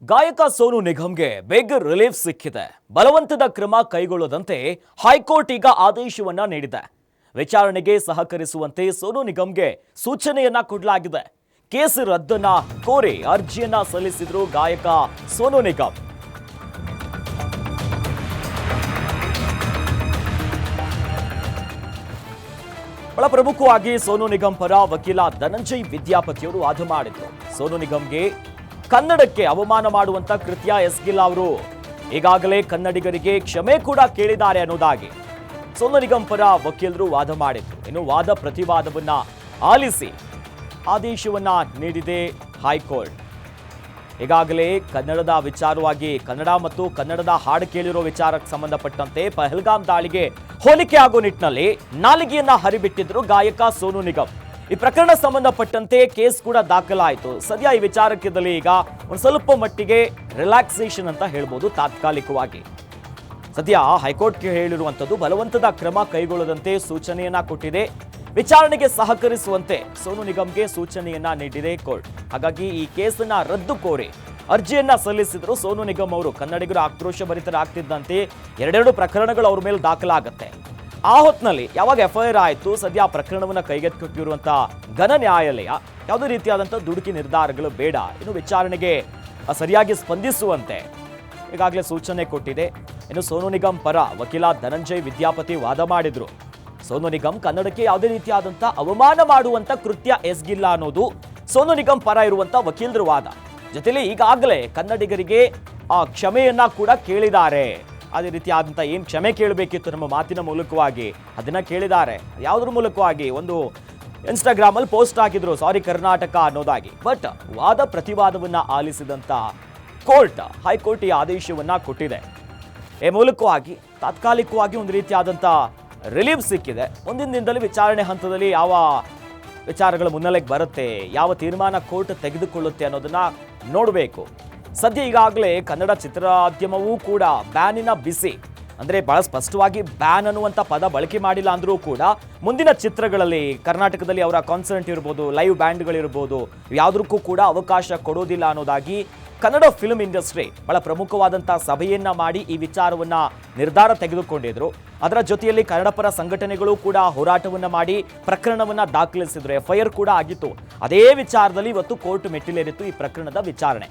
ಗಾಯಕ Sonu ನಿಗಮ್ಗೆ big relief ಸಿಕ್ಕಿದೆ. ಬಲವಂತದ ಕ್ರಮ ಕೈಗೊಳ್ಳದಂತೆ ಹೈಕೋರ್ಟ್ ಈಗ ಆದೇಶವನ್ನ ನೀಡಿದೆ. ವಿಚಾರಣೆಗೆ ಸಹಕರಿಸುವಂತೆ ಸೋನು ನಿಗಮ್ಗೆ ಸೂಚನೆಯನ್ನ ಕೊಡಲಾಗಿದೆ. ಕೇಸ್ ರದ್ದನ್ನ ಕೋರಿ ಅರ್ಜಿಯನ್ನ ಸಲ್ಲಿಸಿದ್ರು ಗಾಯಕ ಸೋನು ನಿಗಮ್. ಬಹಳ ಪ್ರಮುಖವಾಗಿ ಸೋನು ನಿಗಮ್ ಪರ ವಕೀಲ ಧನಂಜಯ್ ವಿದ್ಯಾಪತಿಯವರು ವಾದ ಮಾಡಿದ್ರು. ಸೋನು ನಿಗಮ್ಗೆ ಕನ್ನಡಕ್ಕೆ ಅವಮಾನ ಮಾಡುವಂತ ಕೃತ್ಯ ಎಸಗಿಲ್ಲ. ಅವರು ಈಗಾಗಲೇ ಕನ್ನಡಿಗರಿಗೆ ಕ್ಷಮೆ ಕೂಡ ಕೇಳಿದ್ದಾರೆ ಅನ್ನೋದಾಗಿ ಸೋನು ನಿಗಮ್ ಪರ ವಕೀಲರು ವಾದ ಮಾಡಿದ್ರು. ಇನ್ನು ವಾದ ಪ್ರತಿವಾದವನ್ನ ಆಲಿಸಿ ಆದೇಶವನ್ನ ನೀಡಿದೆ ಹೈಕೋರ್ಟ್. ಈಗಾಗಲೇ ಕನ್ನಡದ ವಿಚಾರವಾಗಿ ಕನ್ನಡ ಮತ್ತು ಕನ್ನಡದ ಹಾಡು ಕೇಳಿರೋ ವಿಚಾರಕ್ಕೆ ಸಂಬಂಧಪಟ್ಟಂತೆ ಪಹಲ್ಗಾಮ್ ದಾಳಿಗೆ ಹೋಲಿಕೆ ಆಗೋ ನಿಟ್ಟಿನಲ್ಲಿ ನಾಲಿಗೆಯನ್ನ ಹರಿಬಿಟ್ಟಿದ್ರು ಗಾಯಕ ಸೋನು ನಿಗಮ್. ಈ ಪ್ರಕರಣ ಸಂಬಂಧಪಟ್ಟಂತೆ ಕೇಸ್ ಕೂಡ ದಾಖಲಾಯಿತು. ಸದ್ಯ ಈ ವಿಚಾರಕ್ಕಿದ್ದಲ್ಲಿ ಈಗ ಒಂದು ಸ್ವಲ್ಪ ಮಟ್ಟಿಗೆ ರಿಲ್ಯಾಕ್ಸೇಷನ್ ಅಂತ ಹೇಳ್ಬೋದು. ತಾತ್ಕಾಲಿಕವಾಗಿ ಸದ್ಯ ಹೈಕೋರ್ಟ್ಗೆ ಹೇಳಿರುವಂಥದ್ದು ಬಲವಂತದ ಕ್ರಮ ಕೈಗೊಳ್ಳದಂತೆ ಸೂಚನೆಯನ್ನ ಕೊಟ್ಟಿದೆ. ವಿಚಾರಣೆಗೆ ಸಹಕರಿಸುವಂತೆ ಸೋನು ನಿಗಮ್ಗೆ ಸೂಚನೆಯನ್ನ ನೀಡಿದೆ ಕೋರ್ಟ್. ಹಾಗಾಗಿ ಈ ಕೇಸನ್ನ ರದ್ದು ಕೋರಿ ಅರ್ಜಿಯನ್ನ ಸಲ್ಲಿಸಿದ್ರು ಸೋನು ನಿಗಮ್ ಅವರು. ಕನ್ನಡಿಗರು ಆಕ್ರೋಶ ಭರಿತರಾಗ್ತಿದ್ದಂತೆ ಎರಡೆರಡು ಪ್ರಕರಣಗಳು ಅವ್ರ ಮೇಲೆ ದಾಖಲಾಗುತ್ತೆ. ಆ ಹೊತ್ತಿನಲ್ಲಿ ಯಾವಾಗ ಎಫ್ಐಆರ್ ಆಯಿತು, ಸದ್ಯ ಆ ಪ್ರಕರಣವನ್ನು ಕೈಗೆತ್ತಿಕೊಂಡಿರುವಂತಹ ಘನ ನ್ಯಾಯಾಲಯ ಯಾವುದೇ ರೀತಿಯಾದಂಥ ದುಡುಕಿ ನಿರ್ಧಾರಗಳು ಬೇಡ, ಇನ್ನು ವಿಚಾರಣೆಗೆ ಸರಿಯಾಗಿ ಸ್ಪಂದಿಸುವಂತೆ ಈಗಾಗಲೇ ಸೂಚನೆ ಕೊಟ್ಟಿದೆ. ಇನ್ನು ಸೋನು ನಿಗಮ್ ಪರ ವಕೀಲ ಧನಂಜಯ್ ವಿದ್ಯಾಪತಿ ವಾದ ಮಾಡಿದ್ರು. ಸೋನು ನಿಗಮ್ ಕನ್ನಡಕ್ಕೆ ಯಾವುದೇ ರೀತಿಯಾದಂಥ ಅವಮಾನ ಮಾಡುವಂತ ಕೃತ್ಯ ಎಸಗಿಲ್ಲ ಅನ್ನೋದು ಸೋನು ನಿಗಮ್ ಪರ ಇರುವಂತ ವಕೀಲರ ವಾದ. ಜೊತೆಲಿ ಈಗಾಗಲೇ ಕನ್ನಡಿಗರಿಗೆ ಆ ಕ್ಷಮೆಯನ್ನ ಕೂಡ ಕೇಳಿದ್ದಾರೆ. ಅದೇ ರೀತಿಯಾದಂಥ ಏನು ಕ್ಷಮೆ ಕೇಳಬೇಕಿತ್ತು ನಮ್ಮ ಮಾತಿನ ಮೂಲಕವಾಗಿ ಅದನ್ನ ಕೇಳಿದ್ದಾರೆ. ಯಾವುದ್ರ ಮೂಲಕವಾಗಿ ಒಂದು ಇನ್ಸ್ಟಾಗ್ರಾಮಲ್ಲಿ ಪೋಸ್ಟ್ ಹಾಕಿದ್ರು, ಸಾರಿ ಕರ್ನಾಟಕ ಅನ್ನೋದಾಗಿ. ಬಟ್ ವಾದ ಪ್ರತಿವಾದವನ್ನ ಆಲಿಸಿದಂತ ಕೋರ್ಟ್, ಹೈಕೋರ್ಟ್ ಈ ಆದೇಶವನ್ನ ಕೊಟ್ಟಿದೆ. ಈ ಮೂಲಕವಾಗಿ ತಾತ್ಕಾಲಿಕವಾಗಿ ಒಂದು ರೀತಿಯಾದಂಥ ರಿಲೀಫ್ ಸಿಕ್ಕಿದೆ. ಮುಂದಿನ ದಿನದಲ್ಲಿ ವಿಚಾರಣೆ ಹಂತದಲ್ಲಿ ಯಾವ ವಿಚಾರಗಳ ಮುನ್ನೆಲೆಗೆ ಬರುತ್ತೆ, ಯಾವ ತೀರ್ಮಾನ ಕೋರ್ಟ್ ತೆಗೆದುಕೊಳ್ಳುತ್ತೆ ಅನ್ನೋದನ್ನ ನೋಡಬೇಕು. ಸದ್ಯ ಈಗಾಗಲೇ ಕನ್ನಡ ಚಿತ್ರೋದ್ಯಮವೂ ಕೂಡ ಬ್ಯಾನಿನ ಬಿಸಿ, ಅಂದರೆ ಬಹಳ ಸ್ಪಷ್ಟವಾಗಿ ಬ್ಯಾನ್ ಅನ್ನುವಂಥ ಪದ ಬಳಕೆ ಮಾಡಿಲ್ಲ ಅಂದರೂ ಕೂಡ ಮುಂದಿನ ಚಿತ್ರಗಳಲ್ಲಿ ಕರ್ನಾಟಕದಲ್ಲಿ ಅವರ ಕಾನ್ಸರ್ಟ್ ಇರ್ಬೋದು, ಲೈವ್ ಬ್ಯಾಂಡ್ಗಳಿರ್ಬೋದು, ಯಾವುದಕ್ಕೂ ಕೂಡ ಅವಕಾಶ ಕೊಡೋದಿಲ್ಲ ಅನ್ನೋದಾಗಿ ಕನ್ನಡ ಫಿಲ್ಮ್ ಇಂಡಸ್ಟ್ರಿ ಬಹಳ ಪ್ರಮುಖವಾದಂಥ ಸಭೆಯನ್ನ ಮಾಡಿ ಈ ವಿಚಾರವನ್ನ ನಿರ್ಧಾರ ತೆಗೆದುಕೊಂಡಿದ್ರು. ಅದರ ಜೊತೆಯಲ್ಲಿ ಕನ್ನಡ ಪರ ಸಂಘಟನೆಗಳು ಕೂಡ ಹೋರಾಟವನ್ನ ಮಾಡಿ ಪ್ರಕರಣವನ್ನ ದಾಖಲಿಸಿದ್ರು. ಎಫ್ಐಆರ್ ಕೂಡ ಆಗಿತ್ತು. ಅದೇ ವಿಚಾರದಲ್ಲಿ ಇವತ್ತು ಕೋರ್ಟ್ ಮೆಟ್ಟಿಲೇರಿತ್ತು ಈ ಪ್ರಕರಣದ ವಿಚಾರಣೆ.